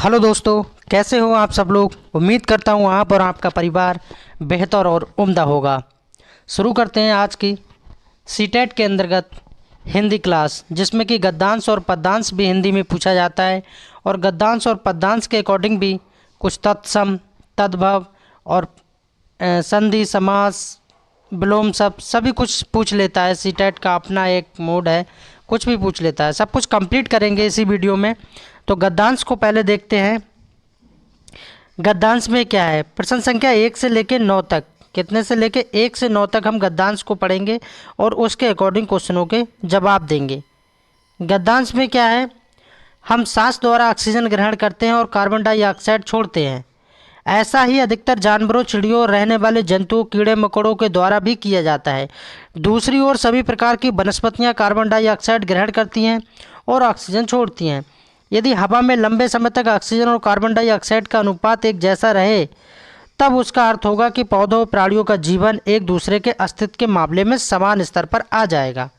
Hello दोस्तों, कैसे हो आप सब लोग। उम्मीद करता हूँ आप और आपका परिवार बेहतर और उम्दा होगा। शुरू करते हैं आज की सीटेट के अंतर्गत हिंदी क्लास, जिसमें कि गद्यांश और पद्यांश भी हिंदी में पूछा जाता है और गद्यांश और पद्यांश के अकॉर्डिंग भी कुछ तत्सम, तद्भव और संधि, समास, विलोम शब्द सभी कुछ पूछ लेता है। सीटेट का अपना एक मोड है, कुछ भी पूछ लेता है। सब कुछ कंप्लीट करेंगे इसी वीडियो में। तो गद्यांश को पहले देखते हैं। गद्यांश में क्या है, प्रश्न संख्या 1 से लेकर 9 तक, कितने से लेकर 1 से 9 तक हम गद्यांश को पढ़ेंगे और उसके अकॉर्डिंग क्वेश्चनों के जवाब देंगे। गद्यांश में क्या है, हम सांस द्वारा ऑक्सीजन ग्रहण करते हैं और कार्बन डाइऑक्साइड छोड़ते हैं। ऐसा ही अधिकतर जानवरों, चिड़ियों और रहने वाले जंतुओं, कीड़े मकोड़ों के द्वारा भी किया जाता है। दूसरी ओर सभी प्रकार की वनस्पतियां कार्बन डाइऑक्साइड ग्रहण करती हैं और ऑक्सीजन छोड़ती हैं। यदि हवा में लंबे समय तक ऑक्सीजन और कार्बन डाइऑक्साइड का अनुपात एक जैसा रहे, तब उसका अर्थ होगा कि पौधों और प्राणियों का जीवन एक दूसरे के अस्तित्व के मामले में समान स्तर पर आ जाएगा।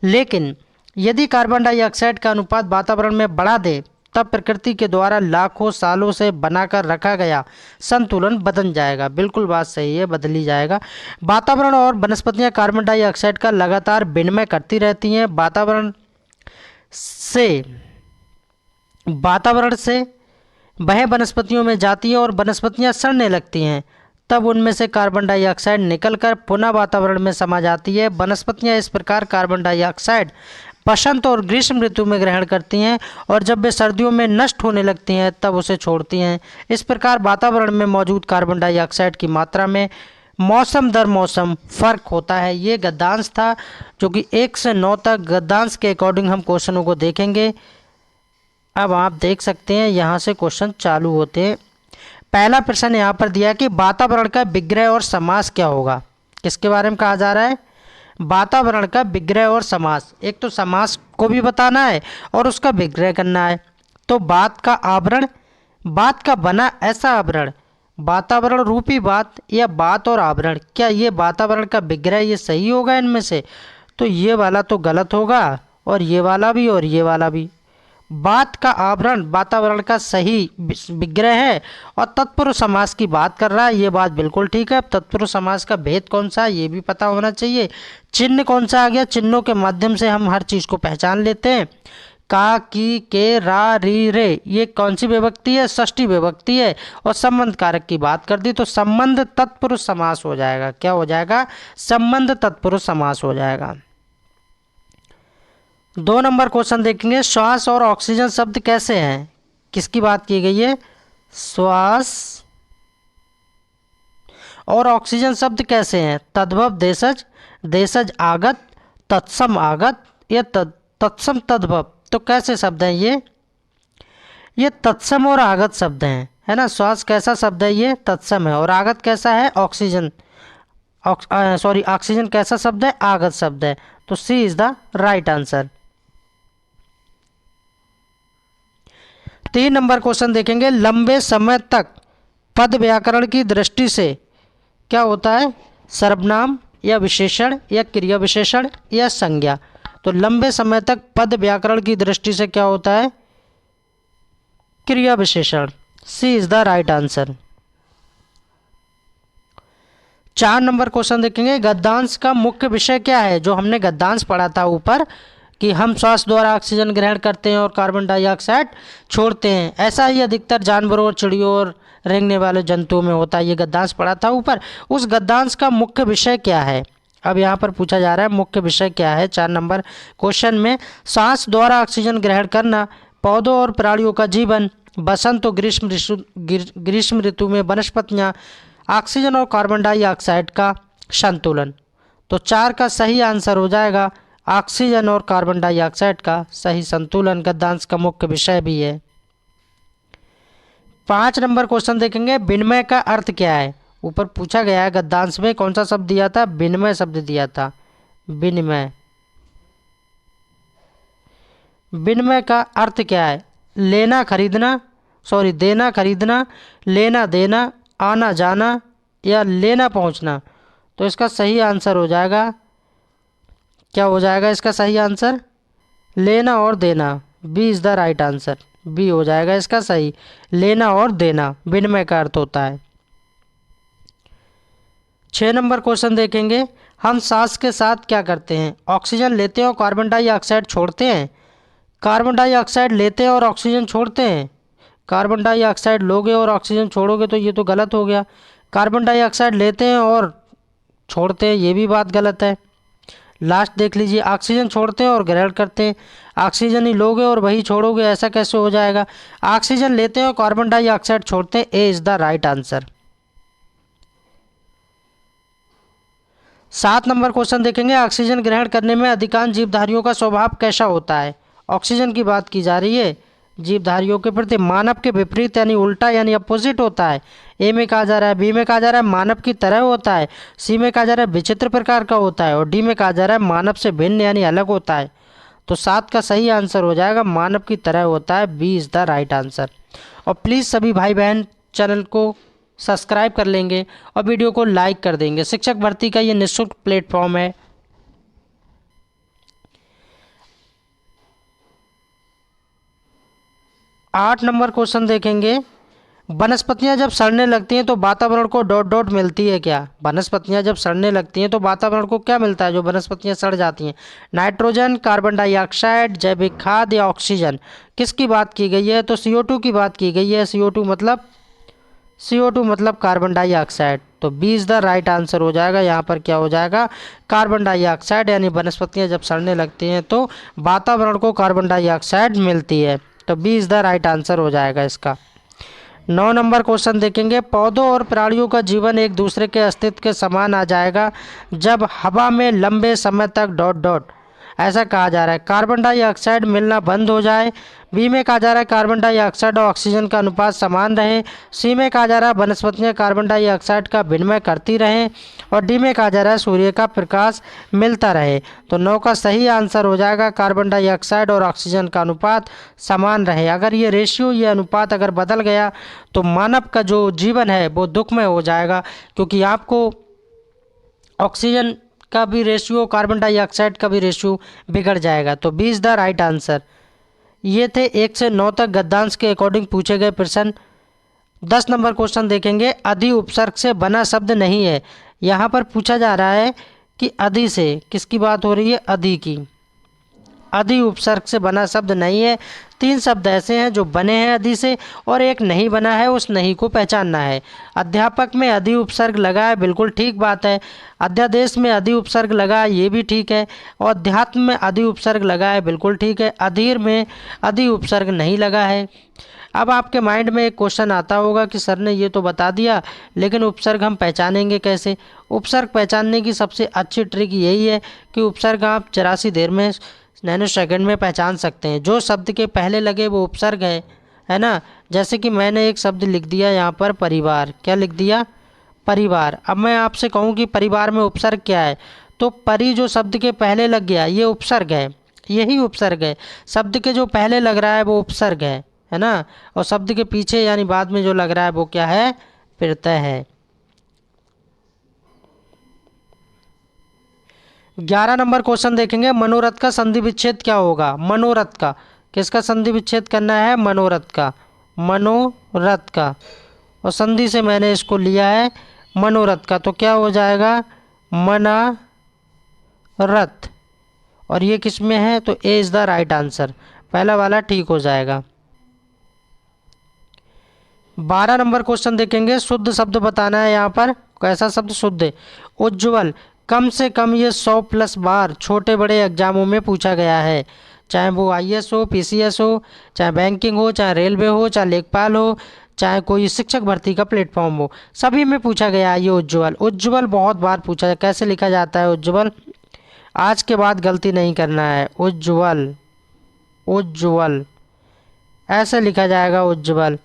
लेकिन यदि कार्बन डाइऑक्साइड का अनुपात वातावरण में बढ़ा दे, तब प्रकृति के द्वारा लाखों सालों से बनाकर रखा गया संतुलन बदल जाएगा। बिल्कुल बात सही है, बदल ही जाएगा। वातावरण और वनस्पतियां कार्बन डाइऑक्साइड का लगातार विनिमय करती रहती हैं। वातावरण से वह वनस्पतियों में जाती है और वनस्पतियां सड़ने लगती हैं। तब उनमें से कार्बन डाइऑक्साइड निकलकर पुनः वातावरण में समा जाती है। वनस्पतियां इस प्रकार कार्बन डाइऑक्साइड बसंत और ग्रीष्म ऋतु में ग्रहण करती हैं और जब वे सर्दियों में नष्ट होने लगती हैं तब उसे छोड़ती हैं। इस प्रकार वातावरण में मौजूद कार्बन डाइऑक्साइड की मात्रा में मौसम दर मौसम फर्क होता है। ये गद्यांश था, जो कि 1 से 9 तक गद्यांश के अकॉर्डिंग हम क्वेश्चनों को देखेंगे। अब आप देख सकते हैं यहाँ से क्वेश्चन चालू होते हैं। पहला प्रश्न यहाँ पर दिया कि वातावरण का विग्रह और समास क्या होगा। किसके बारे में कहा जा रहा है, वातावरण का विग्रह और समास। एक तो समास को भी बताना है और उसका विग्रह करना है। तो बात का आवरण, बात का बना ऐसा आवरण, वातावरण रूपी बात या बात और आवरण, क्या ये वातावरण का विग्रह ये सही होगा इनमें से? तो ये वाला तो गलत होगा और ये वाला भी और ये वाला भी। बात का आवरण वातावरण का सही विग्रह है और तत्पुरुष समास की बात कर रहा है, ये बात बिल्कुल ठीक है। अब तत्पुरुष समास का भेद कौन सा है ये भी पता होना चाहिए। चिन्ह कौन सा आ गया, चिन्हों के माध्यम से हम हर चीज़ को पहचान लेते हैं। का, की, के, रा, री, रे, ये कौन सी विभक्ति है, षष्ठी विभक्ति है। और संबंध कारक की बात कर दी तो संबंध तत्पुरुष समास हो जाएगा। क्या हो जाएगा, संबंध तत्पुरुष समास हो जाएगा। 2 नंबर क्वेश्चन देखेंगे, श्वास और ऑक्सीजन शब्द कैसे हैं। किसकी बात की गई है, श्वास और ऑक्सीजन शब्द कैसे हैं। तद्भव देशज, देशज आगत, तत्सम आगत या तत्सम तद्भव। तो कैसे शब्द हैं ये तत्सम और आगत शब्द हैं, है ना। श्वास कैसा शब्द है, ये तत्सम है। और आगत कैसा है, ऑक्सीजन, ऑक्सीजन कैसा शब्द है, आगत शब्द है। तो C is the right answer. 3 number question देखेंगे, लंबे समय तक पद व्याकरण की दृष्टि से क्या होता है, सर्वनाम या विशेषण या क्रिया विशेषण या संज्ञा। तो लंबे समय तक पद व्याकरण की दृष्टि से क्या होता है, क्रिया विशेषण। C is the right answer. 4 number question देखेंगे, गद्यांश का मुख्य विषय क्या है। जो हमने गद्यांश पढ़ा था ऊपर कि हम श्वास द्वारा ऑक्सीजन ग्रहण करते हैं और कार्बन डाइऑक्साइड छोड़ते हैं, ऐसा ही अधिकतर जानवरों और चिड़ियों और रेंगने वाले जंतुओं में होता है। ये गद्यांश पढ़ा था ऊपर। उस गद्यांश का मुख्य विषय क्या है, अब यहाँ पर पूछा जा रहा है मुख्य विषय क्या है। 4 नंबर क्वेश्चन में सांस द्वारा ऑक्सीजन ग्रहण करना, पौधों और प्राणियों का जीवन, बसंत और ग्रीष्म ऋतु में वनस्पतियाँ, ऑक्सीजन और कार्बन डाइऑक्साइड का संतुलन। तो 4 का सही आंसर हो जाएगा ऑक्सीजन और कार्बन डाइऑक्साइड का सही संतुलन गद्यांश का मुख्य विषय भी है। 5 नंबर क्वेश्चन देखेंगे, विनिमय का अर्थ क्या है। ऊपर पूछा गया है गद्यांश में कौन सा शब्द दिया था, विनिमय शब्द दिया था। विनिमय, विनिमय का अर्थ क्या है, देना खरीदना, लेना देना, आना जाना या लेना पहुंचना। तो इसका सही आंसर हो जाएगा, क्या हो जाएगा इसका सही आंसर, लेना और देना। B is the right answer. B हो जाएगा इसका सही। लेना और देना विनिमय का अर्थ होता है। 6 नंबर क्वेश्चन देखेंगे, हम सांस के साथ क्या करते हैं? ऑक्सीजन लेते हैं और कार्बन डाइऑक्साइड छोड़ते हैं। कार्बन डाइऑक्साइड लेते हैं और ऑक्सीजन छोड़ते हैं। कार्बन डाइऑक्साइड लोगे और ऑक्सीजन छोड़ोगे तो ये तो गलत हो गया। कार्बन डाइऑक्साइड लेते हैं और छोड़ते हैं, ये भी बात गलत है। लास्ट देख लीजिए, ऑक्सीजन छोड़ते हैं और ग्रहण करते हैं। ऑक्सीजन ही लोगे और वही छोड़ोगे, ऐसा कैसे हो जाएगा? ऑक्सीजन लेते हैं और कार्बन डाइऑक्साइड छोड़ते हैं। A is the right answer. 7 number question देखेंगे, ऑक्सीजन ग्रहण करने में अधिकांश जीवधारियों का स्वभाव कैसा होता है? ऑक्सीजन की बात की जा रही है। जीवधारियों के प्रति मानव के विपरीत यानी उल्टा यानी अपोजिट होता है। ए में कहा जा रहा है, बी में कहा जा रहा है मानव की तरह होता है, सी में कहा जा रहा है विचित्र प्रकार का होता है और डी में कहा जा रहा है मानव से भिन्न यानी अलग होता है। तो 7 का सही आंसर हो जाएगा मानव की तरह होता है। B is the right answer. और प्लीज़ सभी भाई बहन चैनल को सब्सक्राइब कर लेंगे और वीडियो को लाइक कर देंगे। शिक्षक भर्ती का ये निःशुल्क प्लेटफॉर्म है। 8 नंबर क्वेश्चन देखेंगे, वनस्पतियां जब सड़ने लगती हैं तो वातावरण को डॉट डॉट मिलती है क्या? वनस्पतियां जब सड़ने लगती हैं तो वातावरण को क्या मिलता है जो वनस्पतियां सड़ जाती हैं? नाइट्रोजन, कार्बन डाइऑक्साइड, जैविक खाद या ऑक्सीजन? किसकी बात की गई है? तो CO2 की बात की गई है। CO2 मतलब कार्बन डाइऑक्साइड। तो B is the right answer हो जाएगा। यहाँ पर क्या हो जाएगा? कार्बन डाइऑक्साइड, यानी वनस्पतियाँ जब सड़ने लगती हैं तो वातावरण को कार्बन डाइऑक्साइड मिलती है। तो B is the right answer हो जाएगा इसका। 9 नंबर क्वेश्चन देखेंगे, पौधों और प्राणियों का जीवन एक दूसरे के अस्तित्व के समान आ जाएगा जब हवा में लंबे समय तक डॉट डॉट। ऐसा कहा जा रहा है कार्बन डाइऑक्साइड मिलना बंद हो जाए। बी में कहा जा रहा है कार्बन डाइऑक्साइड और ऑक्सीजन का अनुपात समान रहे। सी में कहा जा रहा है वनस्पतियाँ कार्बन डाइऑक्साइड का विनिमय करती रहें और डी में कहा जा रहा है सूर्य का प्रकाश मिलता रहे। तो 9 का सही आंसर हो जाएगा कार्बन डाइऑक्साइड और ऑक्सीजन का अनुपात समान रहे। अगर ये रेशियो, ये अनुपात अगर बदल गया तो मानव का जो जीवन है वो दुखमय हो जाएगा, क्योंकि आपको ऑक्सीजन का भी रेशियो, कार्बन डाइऑक्साइड का भी रेशियो बिगड़ जाएगा। तो B is the right answer. ये थे 1 से 9 तक गद्यांश के अकॉर्डिंग पूछे गए प्रश्न। 10 नंबर क्वेश्चन देखेंगे, अधि उपसर्ग से बना शब्द नहीं है। यहाँ पर पूछा जा रहा है कि अधि से किसकी बात हो रही है? अधि की। अधि उपसर्ग से बना शब्द नहीं है। 3 शब्द ऐसे हैं जो बने हैं अधि से और एक नहीं बना है, उस नहीं को पहचानना है। अध्यापक में अधि उपसर्ग लगा है, बिल्कुल ठीक बात है। अध्यादेश में अधि उपसर्ग लगा है, ये भी ठीक है। और अध्यात्म में अधि उपसर्ग लगा है, बिल्कुल ठीक है। अधीर में अधि उपसर्ग नहीं लगा है। अब आपके माइंड में एक क्वेश्चन आता होगा कि सर ने ये तो बता दिया, लेकिन उपसर्ग हम पहचानेंगे कैसे? उपसर्ग पहचानने की सबसे अच्छी ट्रिक यही है कि उपसर्ग आप 84 देर में नैनो सेकंड में पहचान सकते हैं। जो शब्द के पहले लगे वो उपसर्ग है ना। जैसे कि मैंने एक शब्द लिख दिया यहाँ पर परिवार। क्या लिख दिया? परिवार। अब मैं आपसे कहूँ कि परिवार में उपसर्ग क्या है, तो परि जो शब्द के पहले लग गया ये उपसर्ग है, यही उपसर्ग है। शब्द के जो पहले लग रहा है वो उपसर्ग है ना। और शब्द के पीछे यानी बाद में जो लग रहा है वो क्या है? प्रत्यय है। 11 नंबर क्वेश्चन देखेंगे, मनोरथ का संधि विच्छेद क्या होगा? मनोरथ का, किसका संधि विच्छेद करना है? मनोरथ का। मनोरथ का, और संधि से मैंने इसको लिया है मनोरथ का, तो क्या हो जाएगा? मना रथ। और ये किस में है? तो ए इज़ द राइट आंसर। पहला वाला ठीक हो जाएगा। 12 नंबर क्वेश्चन देखेंगे, शुद्ध शब्द बताना है। यहाँ पर कैसा शब्द? शुद्ध। उज्ज्वल कम से कम ये 100+ बार छोटे बड़े एग्जामों में पूछा गया है, चाहे वो IAS हो, PCS हो, चाहे बैंकिंग हो, चाहे रेलवे हो, चाहे लेखपाल हो, चाहे कोई शिक्षक भर्ती का प्लेटफॉर्म हो, सभी में पूछा गया है ये उज्ज्वल। उज्ज्वल बहुत बार पूछा है। कैसे लिखा जाता है उज्ज्वल? आज के बाद गलती नहीं करना है। उज्ज्वल, उज्ज्वल ऐसे लिखा जाएगा उज्ज्वल,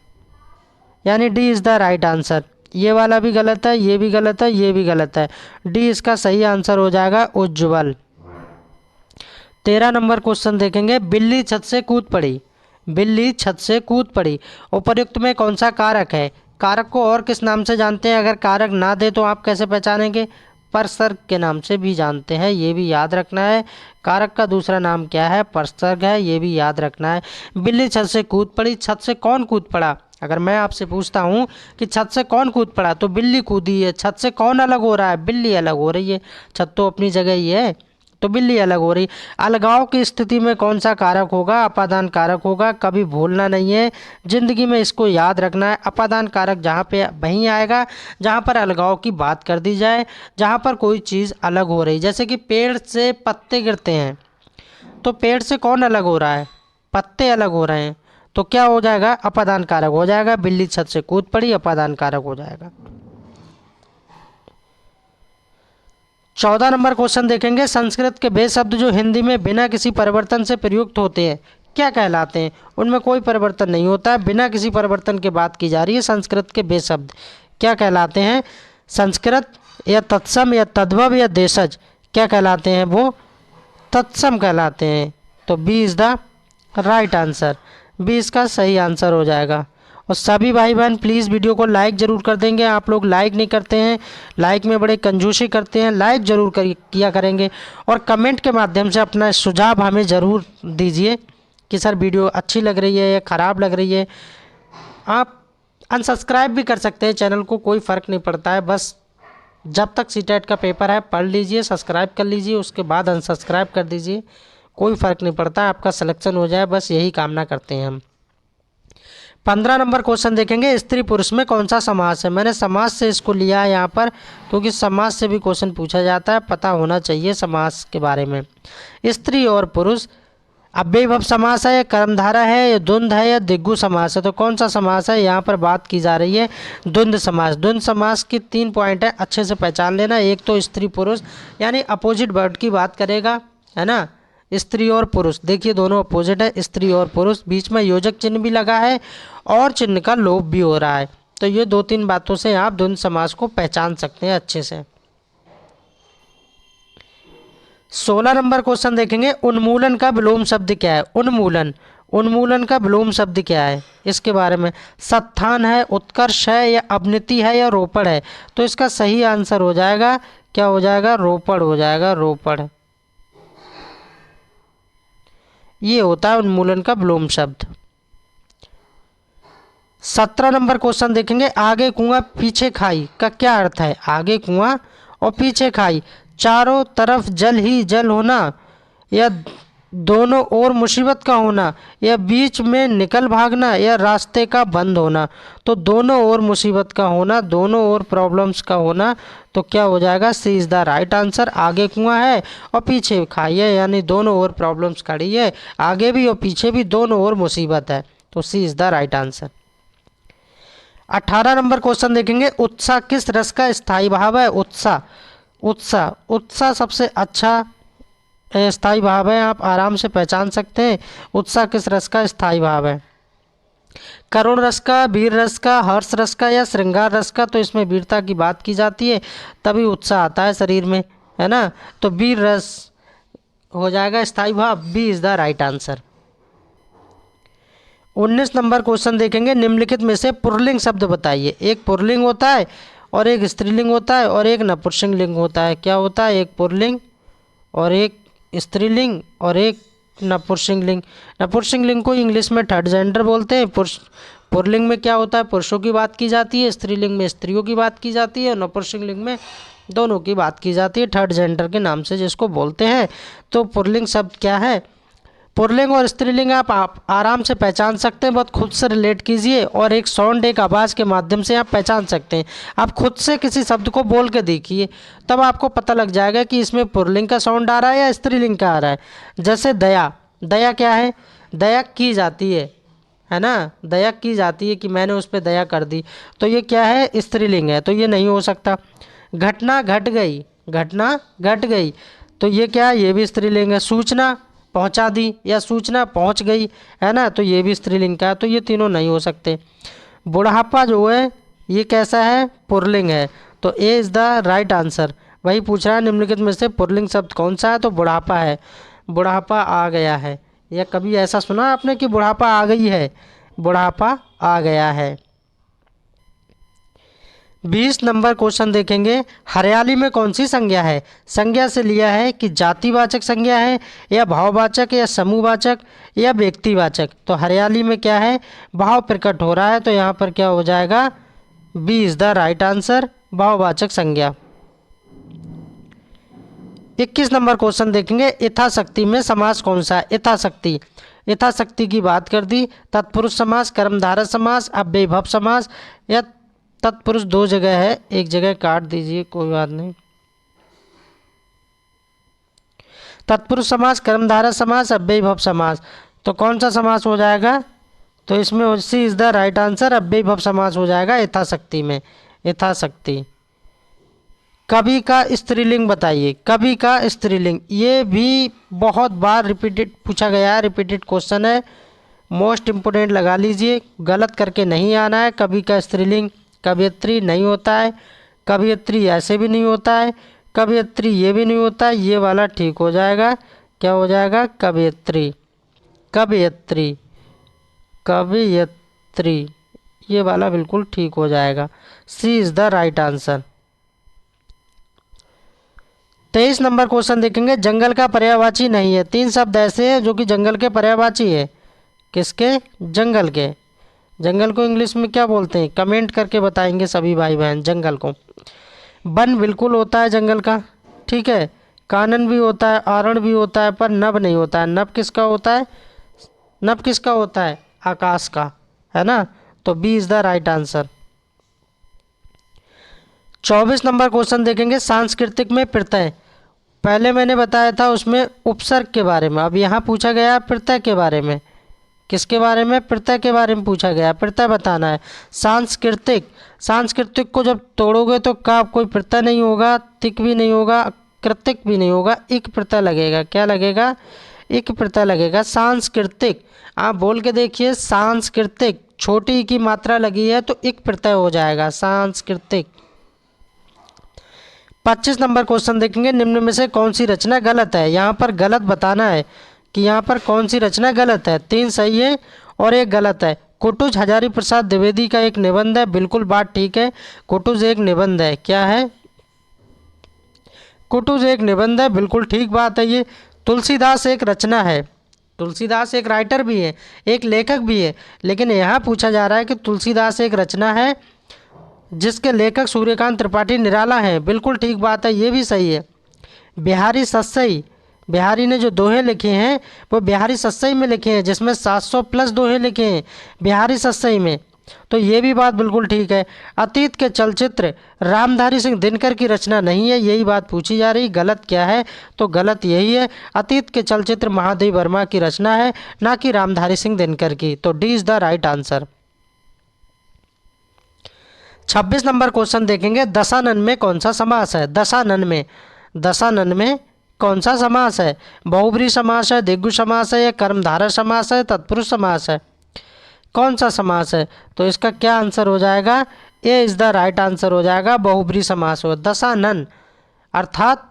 यानी D is the right answer. ये वाला भी गलत है, ये भी गलत है, ये भी गलत है। डी इसका सही आंसर हो जाएगा उज्ज्वल। 13 नंबर क्वेश्चन देखेंगे, बिल्ली छत से कूद पड़ी। बिल्ली छत से कूद पड़ी, उपर्युक्त में कौन सा कारक है? कारक को और किस नाम से जानते हैं? अगर कारक ना दे तो आप कैसे पहचानेंगे? परसर्ग के नाम से भी जानते हैं, ये भी याद रखना है। कारक का दूसरा नाम क्या है? परसर्ग है, ये भी याद रखना है। बिल्ली छत से कूद पड़ी, छत से कौन कूद पड़ा? अगर मैं आपसे पूछता हूँ कि छत से कौन कूद पड़ा, तो बिल्ली कूदी है। छत से कौन अलग हो रहा है? बिल्ली अलग हो रही है। छत तो अपनी जगह ही है, तो बिल्ली अलग हो रही। अलगाव की स्थिति में कौन सा कारक होगा? अपादान कारक होगा, कभी भूलना नहीं है, जिंदगी में इसको याद रखना है। अपादान कारक जहाँ पे वहीं आएगा जहाँ पर अलगाव की बात कर दी जाए, जहाँ पर कोई चीज़ अलग हो रही, जैसे कि पेड़ से पत्ते गिरते हैं, तो पेड़ से कौन अलग हो रहा है? पत्ते अलग हो रहे हैं, तो क्या हो जाएगा? अपादान कारक हो जाएगा। बिल्ली छत से कूद पड़ी, अपादान कारक हो जाएगा। 14 नंबर क्वेश्चन देखेंगे। संस्कृत के वे शब्द जो हिंदी में बिना किसी परिवर्तन से प्रयुक्त होते हैं क्या कहलाते हैं? उनमें कोई परिवर्तन नहीं होता है, बिना किसी परिवर्तन के बात की जा रही है। संस्कृत के वे शब्द क्या कहलाते हैं? संस्कृत या तत्सम या तद्भव या देशज क्या कहलाते हैं? वो तत्सम कहलाते हैं। तो B is the right answer, B इसका सही आंसर हो जाएगा। और सभी भाई बहन प्लीज़ वीडियो को लाइक ज़रूर कर देंगे। आप लोग लाइक नहीं करते हैं, लाइक में बड़े कंजूसी करते हैं, लाइक ज़रूर किया करेंगे। और कमेंट के माध्यम से अपना सुझाव हमें ज़रूर दीजिए कि सर वीडियो अच्छी लग रही है या ख़राब लग रही है। आप अनसब्सक्राइब भी कर सकते हैं चैनल को, कोई फ़र्क नहीं पड़ता है। बस जब तक सीटेट का पेपर है पढ़ लीजिए, सब्सक्राइब कर लीजिए, उसके बाद अनसब्सक्राइब कर दीजिए, कोई फ़र्क नहीं पड़ता, आपका सिलेक्शन हो जाए, बस यही कामना करते हैं हम। 15 नंबर क्वेश्चन देखेंगे। स्त्री पुरुष में कौन सा समास है? मैंने समास से इसको लिया है यहाँ पर, क्योंकि समास से भी क्वेश्चन पूछा जाता है, पता होना चाहिए समास के बारे में। स्त्री और पुरुष अव्ययीभाव समास है या कर्मधारा है या द्वंद्व है या दिग्गु समास है? तो कौन सा समास है? यहाँ पर बात की जा रही है द्वंद्व समास। द्वंद्व समास की 3 पॉइंट है, अच्छे से पहचान लेना। एक तो स्त्री पुरुष यानी अपोजिट वर्ड की बात करेगा, है ना। स्त्री और पुरुष, देखिए दोनों अपोजिट है, स्त्री और पुरुष, बीच में योजक चिन्ह भी लगा है और चिन्ह का लोप भी हो रहा है। तो ये 2-3 बातों से आप द्वंद्व समास को पहचान सकते हैं अच्छे से। 16 नंबर क्वेश्चन देखेंगे। उन्मूलन का विलोम शब्द क्या है? उन्मूलन, उन्मूलन का विलोम शब्द क्या है? इसके बारे में सत्थान है, उत्कर्ष है या अवनति है या रोपड़ है? तो इसका सही आंसर हो जाएगा, क्या हो जाएगा? रोपड़ हो जाएगा, रोपड़। ये होता है उन्मूलन का विलोम शब्द। 17 नंबर क्वेश्चन देखेंगे। आगे कुआं पीछे खाई का क्या अर्थ है? आगे कुआं और पीछे खाई, चारों तरफ जल ही जल होना या दोनों ओर मुसीबत का होना या बीच में निकल भागना या रास्ते का बंद होना? तो दोनों ओर मुसीबत का होना, दोनों ओर प्रॉब्लम्स का होना। तो क्या हो जाएगा? सी इज़ द राइट आंसर। आगे कुआं है और पीछे खाई है, यानी दोनों ओर प्रॉब्लम्स खड़ी है, आगे भी और पीछे भी, दोनों ओर मुसीबत है। तो C is the right answer. 18 number question देखेंगे। उत्साह किस रस का स्थायी भाव है? उत्साह, उत्साह, उत्साह सबसे अच्छा स्थायी भाव है, आप आराम से पहचान सकते हैं। उत्साह किस रस का स्थायी भाव है? करुण रस का, वीर रस का, हर्ष रस का या श्रृंगार रस का? तो इसमें वीरता की बात की जाती है, तभी उत्साह आता है शरीर में, है ना। तो वीर रस हो जाएगा स्थायी भाव, B is the right answer. 19 number question देखेंगे। निम्नलिखित में से पुल्लिंग शब्द बताइए। एक पुल्लिंग होता है और एक स्त्रीलिंग होता है और एक नपुंसकलिंग होता है। क्या होता है? एक पुल्लिंग और एक स्त्रीलिंग और एक नपुंसकलिंग। नपुंसकलिंग को इंग्लिश में थर्ड जेंडर बोलते हैं। पुल्लिंग में क्या होता है? पुरुषों की बात की जाती है, स्त्रीलिंग में स्त्रियों की बात की जाती है और नपुंसकलिंग में दोनों की बात की जाती है, थर्ड जेंडर के नाम से जिसको बोलते हैं। तो पुल्लिंग शब्द क्या है? पुल्लिंग और स्त्रीलिंग आप आराम से पहचान सकते हैं, बहुत खुद से रिलेट कीजिए और एक साउंड, एक आवाज़ के माध्यम से आप पहचान सकते हैं। आप खुद से किसी शब्द को बोल के देखिए, तब आपको पता लग जाएगा कि इसमें पुल्लिंग का साउंड आ रहा है या स्त्रीलिंग का आ रहा है। जैसे दया, दया क्या है? दया की जाती है ना, दया की जाती है कि मैंने उस पर दया कर दी, तो ये क्या है? स्त्रीलिंग है, तो ये नहीं हो सकता। घटना घट गई, घटना घट गई, तो ये क्या है? ये भी स्त्रीलिंग है। सूचना पहुंचा दी या सूचना पहुंच गई, है ना, तो ये भी स्त्रीलिंग का है, तो ये तीनों नहीं हो सकते। बुढ़ापा जो है ये कैसा है? पुल्लिंग है, तो ए इज़ द राइट आंसर। वही पूछ रहा है निम्नलिखित में से पुल्लिंग शब्द कौन सा है? तो बुढ़ापा है, बुढ़ापा आ गया है। या कभी ऐसा सुना आपने कि बुढ़ापा आ गई है? बुढ़ापा आ गया है। 20 नंबर क्वेश्चन देखेंगे, हरियाली में कौन सी संज्ञा है? संज्ञा से लिया है कि जातिवाचक संज्ञा है या भाववाचक या समूहवाचक या व्यक्तिवाचक। तो हरियाली में क्या है? भाव प्रकट हो रहा है, तो यहाँ पर क्या हो जाएगा? B is the right answer, भाववाचक संज्ञा। 21 नंबर क्वेश्चन देखेंगे, यथाशक्ति में समास कौन सा है? यथाशक्ति, यथाशक्ति की बात कर दी, तत्पुरुष समास, कर्मधारय समास, अव्ययीभाव समास या तत्पुरुष दो जगह है, एक जगह काट दीजिए, कोई बात नहीं। तत्पुरुष समास, कर्मधारय समास, अव्ययीभाव समास, तो कौन सा समास हो जाएगा? तो इसमें सी इज द राइट आंसर, अव्ययीभाव समास हो जाएगा यथाशक्ति में। यथाशक्ति। कवि का स्त्रीलिंग बताइए, कवि का स्त्रीलिंग, ये भी बहुत बार रिपीटेड पूछा गया है, रिपीटेड क्वेश्चन है, मोस्ट इम्पोर्टेंट लगा लीजिए, गलत करके नहीं आना है। कवि का स्त्रीलिंग कवयित्री नहीं होता है, कवयित्री ऐसे भी नहीं होता है, कवयित्री ये भी नहीं होता है, ये वाला ठीक हो जाएगा। क्या हो जाएगा? कवयित्री, कवयित्री, कवयित्री, ये वाला बिल्कुल ठीक हो जाएगा। C is the right answer. 23 number question देखेंगे, जंगल का पर्यायवाची नहीं है। 3 शब्द ऐसे हैं जो कि जंगल के पर्यायवाची है। किसके? जंगल के। जंगल को इंग्लिश में क्या बोलते हैं? कमेंट करके बताएंगे सभी भाई बहन। जंगल को वन बिल्कुल होता है जंगल का, ठीक है, कानन भी होता है, आरण भी होता है, पर नभ नहीं होता है। नभ किसका होता है? नभ किसका होता है? आकाश का, है ना। तो B is the right answer. 24 number question देखेंगे, सांस्कृतिक में प्रत्यय। पहले मैंने बताया था उसमें उपसर्ग के बारे में, अब यहाँ पूछा गया प्रत्यय के बारे में। किसके बारे में? प्रत्यय के बारे में पूछा गया, प्रत्यय बताना है। सांस्कृतिक, सांस्कृतिक को जब तोड़ोगे तो का कोई प्रत्यय नहीं होगा, तिक भी नहीं होगा, कृतिक भी नहीं होगा, इक प्रत्यय लगेगा। क्या लगेगा? इक प्रत्यय लगेगा। सांस्कृतिक, आप बोल के देखिए, सांस्कृतिक, छोटी की मात्रा लगी है तो इक प्रत्यय हो जाएगा, सांस्कृतिक। 25 नंबर क्वेश्चन देखेंगे, निम्न में से कौन सी रचना गलत है? यहाँ पर गलत बताना है कि यहाँ पर कौन सी रचना गलत है। 3 सही है और 1 गलत है। कुटुज हजारी प्रसाद द्विवेदी का एक निबंध है, बिल्कुल बात ठीक है। कुटुज एक निबंध है। क्या है? कुटुज एक निबंध है, बिल्कुल ठीक बात है ये। तुलसीदास एक रचना है, तुलसीदास एक राइटर भी है, एक लेखक भी है, लेकिन यहाँ पूछा जा रहा है कि तुलसीदास एक रचना है जिसके लेखक सूर्यकांत त्रिपाठी निराला हैं। बिल्कुल ठीक बात है, ये भी सही है। बिहारी सस्सई, बिहारी ने जो दोहे लिखे हैं वो बिहारी सस्सई में लिखे हैं, जिसमें 700 प्लस दोहे लिखे हैं बिहारी सस्सई में, तो ये भी बात बिल्कुल ठीक है। अतीत के चलचित्र रामधारी सिंह दिनकर की रचना नहीं है, यही बात पूछी जा रही। गलत क्या है? तो गलत यही है, अतीत के चलचित्र महादेव वर्मा की रचना है, ना कि रामधारी सिंह दिनकर की। तो D is the right answer. 26 number question देखेंगे, दशानन में कौन सा समास है? दशानन में, दशानन में कौन सा समास है? बहुब्री समास है, द्विगु समास है या कर्मधारय समास है, तत्पुरुष समास है? कौन सा समास है? तो इसका क्या आंसर हो जाएगा? ए इज द राइट आंसर हो जाएगा, बहुब्री समास हो। दशानन अर्थात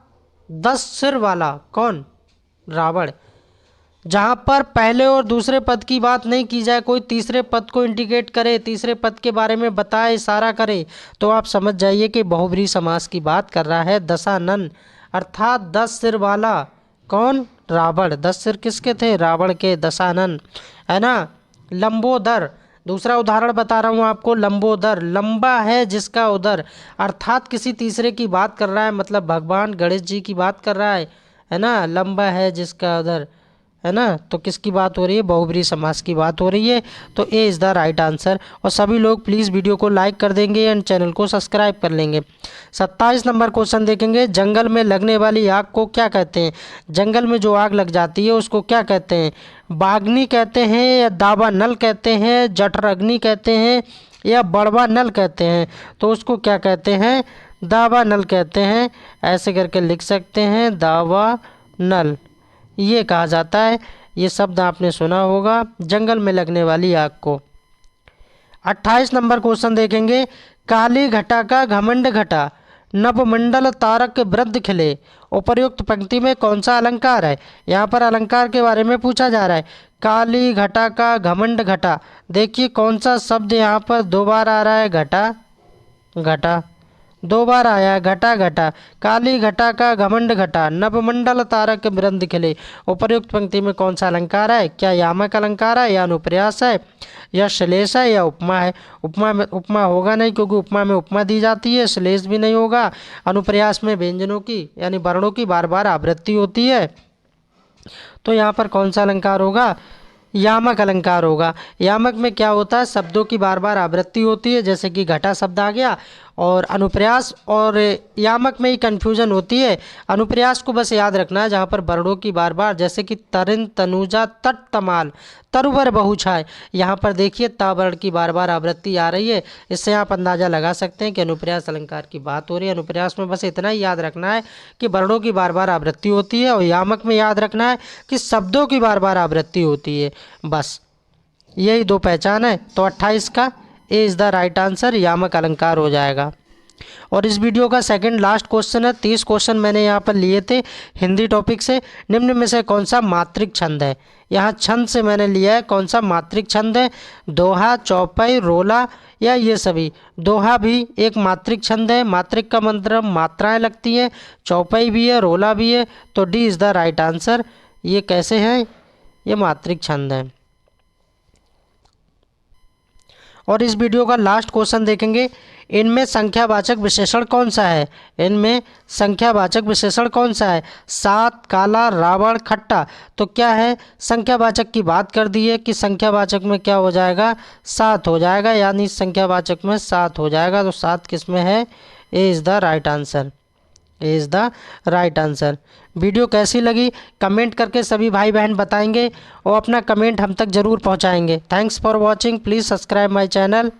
10 सिर वाला, कौन? रावण। जहाँ पर पहले और दूसरे पद की बात नहीं की जाए, कोई तीसरे पद को इंडिकेट करे, तीसरे पद के बारे में बताए, इशारा करे, तो आप समझ जाइए कि बहुब्री समास की बात कर रहा है। दशानन अर्थात 10 सिर वाला, कौन? रावण। 10 सिर किसके थे? रावण के। दशानन, है ना। लंबोदर, दूसरा उदाहरण बता रहा हूँ आपको। लंबोदर, लंबा है जिसका उदर, अर्थात किसी तीसरे की बात कर रहा है, मतलब भगवान गणेश जी की बात कर रहा है ना। लंबा है जिसका उदर, है ना। तो किसकी बात हो रही है? बहुब्री समास की बात हो रही है। तो ए इज़ द राइट आंसर। और सभी लोग प्लीज़ वीडियो को लाइक कर देंगे एंड चैनल को सब्सक्राइब कर लेंगे। 27 नंबर क्वेश्चन देखेंगे, जंगल में लगने वाली आग को क्या कहते हैं? जंगल में जो आग लग जाती है उसको क्या कहते हैं? बागनी कहते हैं या दावा नल कहते हैं, जठराग्नि कहते हैं या बड़वा नल कहते हैं? तो उसको क्या कहते हैं? दावा नल कहते हैं। ऐसे करके लिख सकते हैं, दावा नल ये कहा जाता है। ये शब्द आपने सुना होगा, जंगल में लगने वाली आग को। 28 नंबर क्वेश्चन देखेंगे, काली घटा का घमंड घटा, नवमंडल तारक वृद्ध खिले, उपर्युक्त पंक्ति में कौन सा अलंकार है? यहाँ पर अलंकार के बारे में पूछा जा रहा है। काली घटा का घमंड घटा, देखिए कौन सा शब्द यहाँ पर 2 बार आ रहा है? घटा। घटा। 2 बार आया घटा घटा। काली घटा का घमंड घटा, नवमंडल तारक बिरंद खिले। उपर्युक्त पंक्ति में कौन सा अलंकार है? क्या यामक अलंकार है या अनुप्रास है या श्लेष है या उपमा है? उपमा में उपमा होगा नहीं, क्योंकि उपमा में उपमा दी जाती है। श्लेष भी नहीं होगा। अनुप्रास में व्यंजनों की यानी वर्णों की बार बार आवृत्ति होती है। तो यहाँ पर कौन सा अलंकार होगा? यामक अलंकार होगा। यामक में क्या होता है? शब्दों की बार बार आवृत्ति होती है, जैसे कि घटा शब्द आ गया। और अनुप्रास और यामक में ही कन्फ्यूजन होती है। अनुप्रास को बस याद रखना है, जहाँ पर वर्णों की बार बार, जैसे कि तरिन तनुजा तट तमाल तरुवर बहुछाय, यहाँ पर देखिए ता वर्ण की बार बार आवृत्ति आ रही है। इससे आप अंदाजा लगा सकते हैं कि अनुप्रास अलंकार की बात हो रही है। अनुप्रास में बस इतना ही याद रखना है कि वर्णों की बार बार आवृत्ति होती है, और यामक में याद रखना है कि शब्दों की बार बार आवृत्ति होती है। बस यही 2 पहचान है। तो 28 का A is the right answer, यामक अलंकार हो जाएगा। और इस वीडियो का सेकंड लास्ट क्वेश्चन है। 30 क्वेश्चन मैंने यहाँ पर लिए थे हिंदी टॉपिक से। निम्न में से कौन सा मात्रिक छंद है? यहाँ छंद से मैंने लिया है, कौन सा मात्रिक छंद है? दोहा, चौपाई, रोला या ये सभी? दोहा भी एक मात्रिक छंद है। मात्रिक का मतलब मात्राएं लगती हैं। चौपाई भी है, रोला भी है। तो D is the right answer. ये कैसे हैं? ये मात्रिक छंद है। और इस वीडियो का लास्ट क्वेश्चन देखेंगे। इनमें संख्यावाचक विशेषण कौन सा है? इनमें संख्यावाचक विशेषण कौन सा है? सात, काला, रावण, खट्टा। तो क्या है? संख्यावाचक की बात कर दी है कि संख्यावाचक में क्या हो जाएगा? 7 हो जाएगा, यानी संख्यावाचक में 7 हो जाएगा। तो 7 किस में है? ए is the right answer. A is the right answer. Video कैसी लगी कमेंट करके सभी भाई बहन बताएंगे, और अपना कमेंट हम तक ज़रूर पहुंचाएंगे। Thanks for watching. Please subscribe my channel.